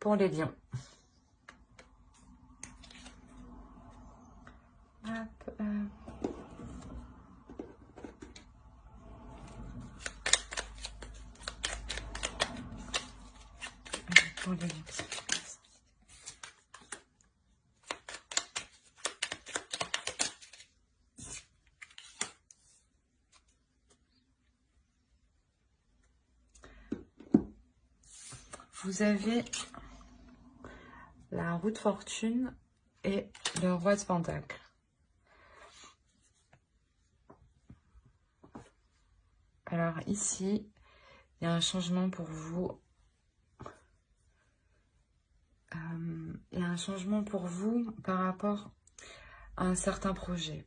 pour les lions. Hop, pour les lions. Vous avez la roue de fortune et le roi de pentacle. Alors ici, il y a un changement pour vous. Il y a un changement pour vous par rapport à un certain projet.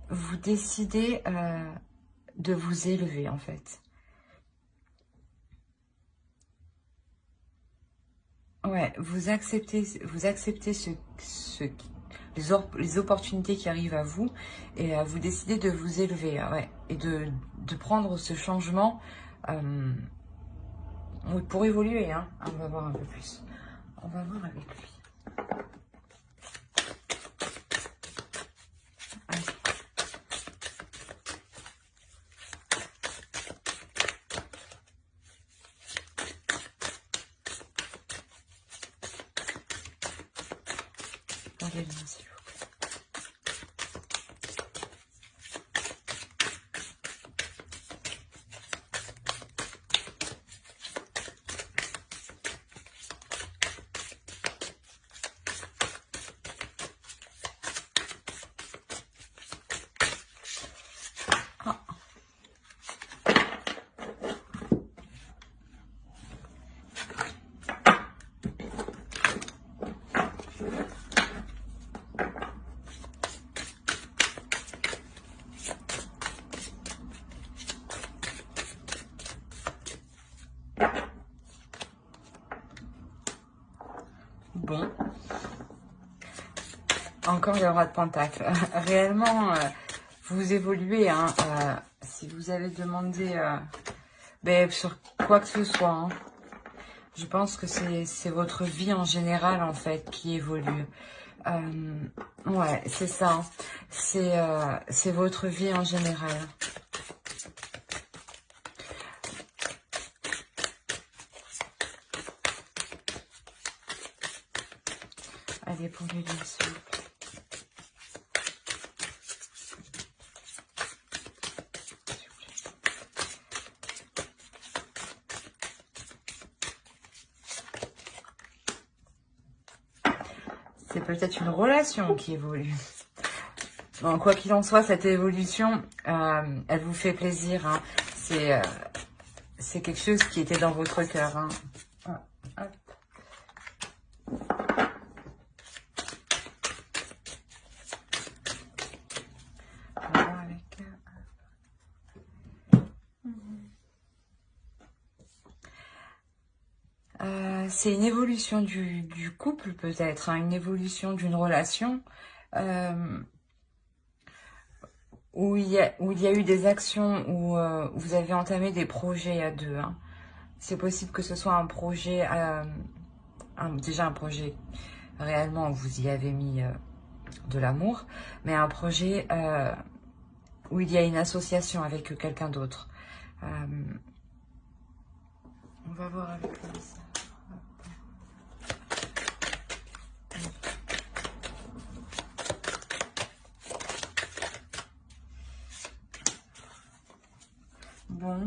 Vous décidez de vous élever en fait. Ouais, vous acceptez les opportunités qui arrivent à vous et vous décidez de vous élever, ouais, et de prendre ce changement pour évoluer. Hein. On va voir un peu plus. On va voir avec lui. Allez. Regardez-le, s'il vous plaît. Bon, encore le roi de pentacle. Réellement, vous évoluez. Hein, si vous avez demandé sur quoi que ce soit, hein, je pense que c'est votre vie en général en fait qui évolue. Ouais, c'est ça. Hein. C'est votre vie en général. Allez, pour les lions, s'il vous plaît. C'est peut-être une relation qui évolue. Bon, quoi qu'il en soit, cette évolution, elle vous fait plaisir. Hein. C'est quelque chose qui était dans votre cœur. Hein. Hop. On va voir avec... c'est une évolution du couple peut-être, hein, une évolution d'une relation où il y a eu des actions, où vous avez entamé des projets à deux. Hein. C'est possible que ce soit un projet, déjà un projet réellement où vous y avez mis de l'amour, mais un projet où il y a une association avec quelqu'un d'autre. On va voir avec lui ça. Bon.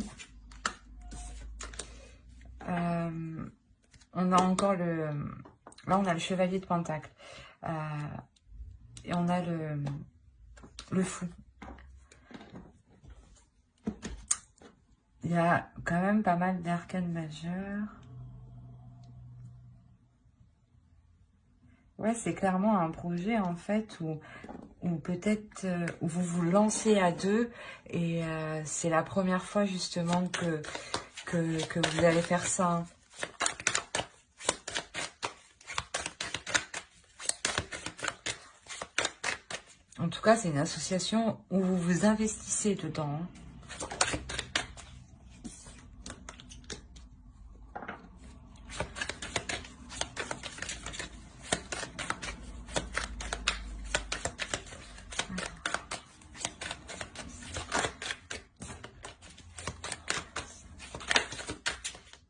On a encore le... Là, on a le chevalier de pentacle. Et on a le fou. Il y a quand même pas mal d'arcanes majeures. Ouais, c'est clairement un projet, en fait, où peut-être où vous vous lancez à deux. Et c'est la première fois, justement, que vous allez faire ça. Hein. En tout cas, c'est une association où vous vous investissez dedans. Hein.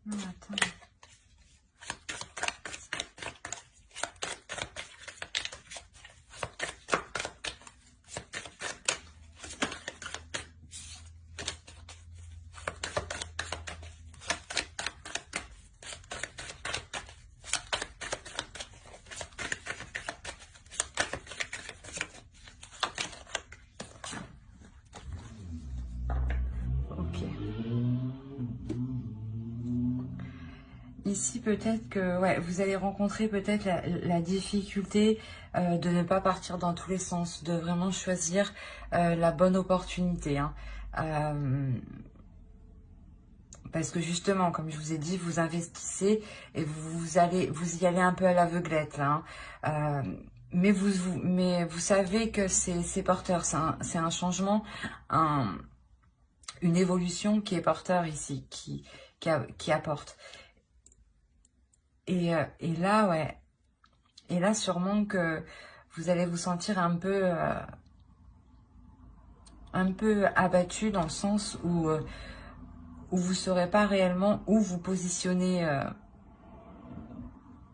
Non, attends. Ici, peut-être que ouais, vous allez rencontrer peut-être la difficulté de ne pas partir dans tous les sens, de vraiment choisir la bonne opportunité. Hein. Parce que justement, comme je vous ai dit, vous investissez et vous y allez un peu à l'aveuglette là. Hein. Mais vous savez que c'est porteur, c'est un changement, une évolution qui est porteur ici, qui apporte. Et là, ouais. Et là, sûrement que vous allez vous sentir un peu abattu dans le sens où vous ne saurez pas réellement où vous positionner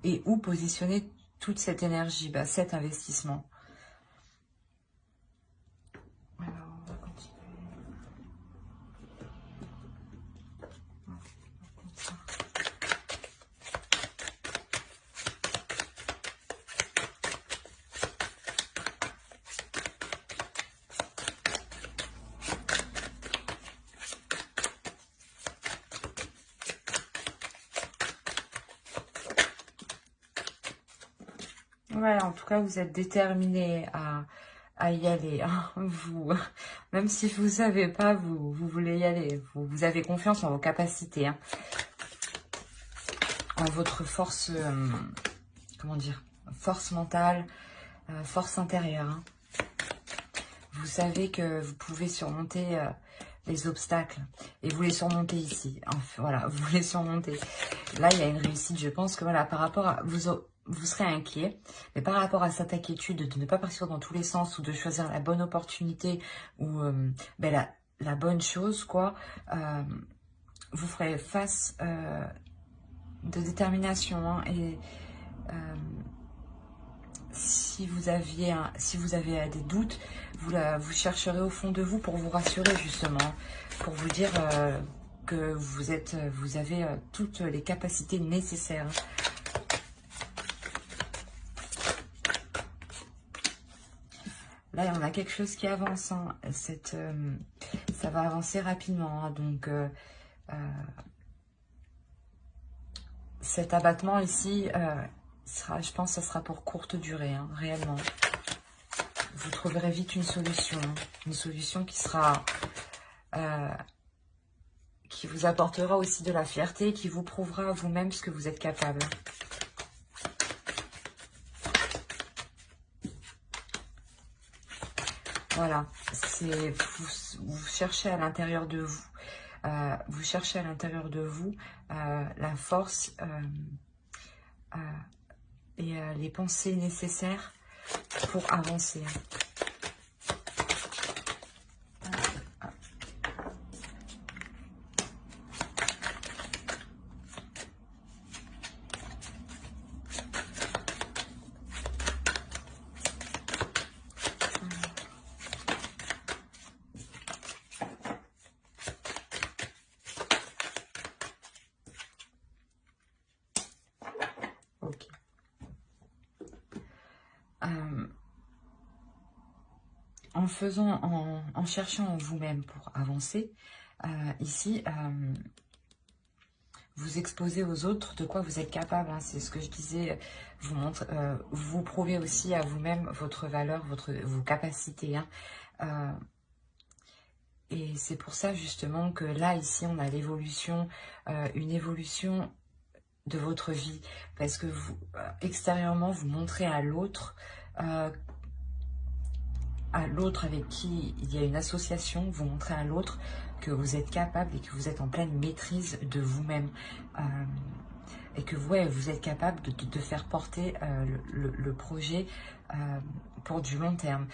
et où positionner toute cette énergie, cet investissement. Alors, on va continuer. Ouais, en tout cas, vous êtes déterminé à y aller. Hein. Même si vous ne savez pas, vous voulez y aller. Vous avez confiance en vos capacités, hein, en votre force, comment dire, force mentale, force intérieure. Hein. Vous savez que vous pouvez surmonter les obstacles. Et vous les surmontez ici. Enfin, voilà, vous les surmontez. Là, il y a une réussite. Je pense que voilà, par rapport à... Vous serez inquiet, mais par rapport à cette inquiétude de ne pas partir dans tous les sens ou de choisir la bonne opportunité ou la bonne chose, quoi, vous ferez face de détermination. Hein, et si vous avez des doutes, vous chercherez au fond de vous pour vous rassurer justement, pour vous dire que vous avez toutes les capacités nécessaires. Là, on a quelque chose qui avance. Hein. Ça va avancer rapidement. Hein. Donc, cet abattement ici, je pense que ça sera pour courte durée, hein, réellement. Vous trouverez vite une solution. Hein. Une solution qui sera... qui vous apportera aussi de la fierté, qui vous prouvera à vous-même ce que vous êtes capable. Voilà, vous cherchez à l'intérieur de vous, la force et les pensées nécessaires pour avancer. Ok. En cherchant en vous-même pour avancer, ici, vous exposez aux autres de quoi vous êtes capable. Hein, c'est ce que je disais. Vous prouvez aussi à vous-même votre valeur, vos capacités. Hein, et c'est pour ça justement que là, ici, on a l'évolution, une évolution de votre vie. Parce que vous, extérieurement, vous montrez à l'autre avec qui il y a une association, vous montrez à l'autre que vous êtes capable et que vous êtes en pleine maîtrise de vous-même. Et que vous êtes capable de faire porter le projet pour du long terme.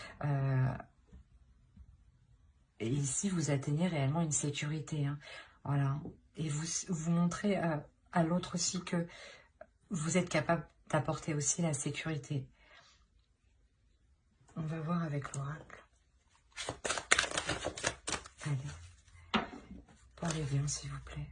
Et ici, vous atteignez réellement une sécurité. Hein. Voilà. Et vous montrez à l'autre aussi que vous êtes capable d'apporter aussi la sécurité. On va voir avec l'oracle. Allez, parlez bien s'il vous plaît.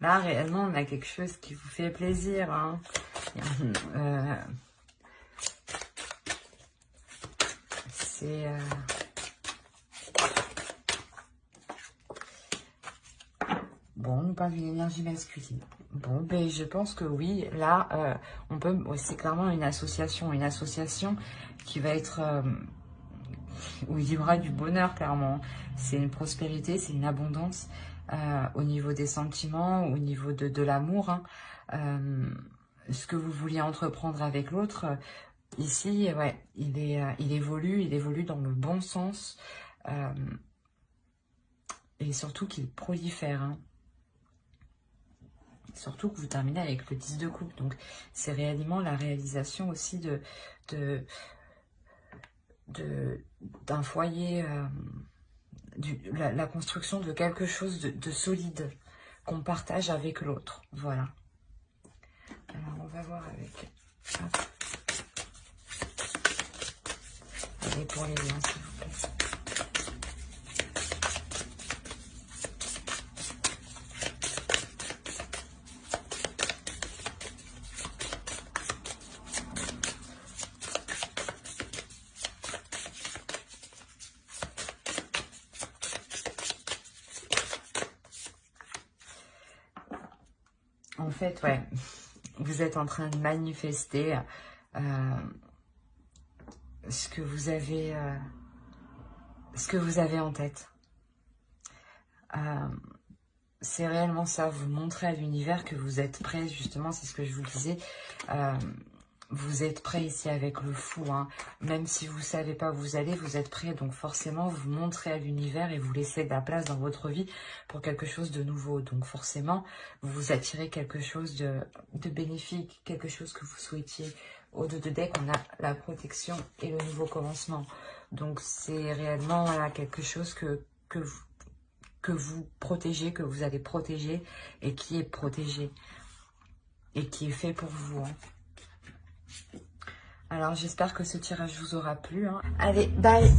Là, réellement, on a quelque chose qui vous fait plaisir. Hein. C'est... Bon, on nous parle d'une énergie masculine. Bon, ben, je pense que oui, là, on peut... C'est clairement une association qui va être... où il y aura du bonheur, clairement. C'est une prospérité, c'est une abondance au niveau des sentiments, au niveau de l'amour. Hein. Ce que vous vouliez entreprendre avec l'autre, ici, ouais, il évolue dans le bon sens. Et surtout qu'il prolifère. Hein. Surtout que vous terminez avec le 10 de coupe. Donc, c'est réellement la réalisation aussi d'un foyer, la construction de quelque chose de solide qu'on partage avec l'autre. Voilà. Alors, on va voir avec... Hop. Allez, pour les liens, s'il vous plaît. En fait, ouais, vous êtes en train de manifester ce que vous avez en tête. C'est réellement ça, vous montrez à l'univers que vous êtes prêt, justement, c'est ce que je vous disais. Vous êtes prêt ici avec le fou, hein. Même si vous ne savez pas où vous allez, vous êtes prêt. Donc forcément, vous montrez à l'univers et vous laissez de la place dans votre vie pour quelque chose de nouveau. Donc forcément, vous attirez quelque chose de bénéfique, quelque chose que vous souhaitiez. Au dos de deck, on a la protection et le nouveau commencement. Donc c'est réellement voilà, quelque chose que vous protégez, que vous allez protéger et qui est protégé et qui est fait pour vous. Hein. Alors, j'espère que ce tirage vous aura plu. Hein. Allez, bye!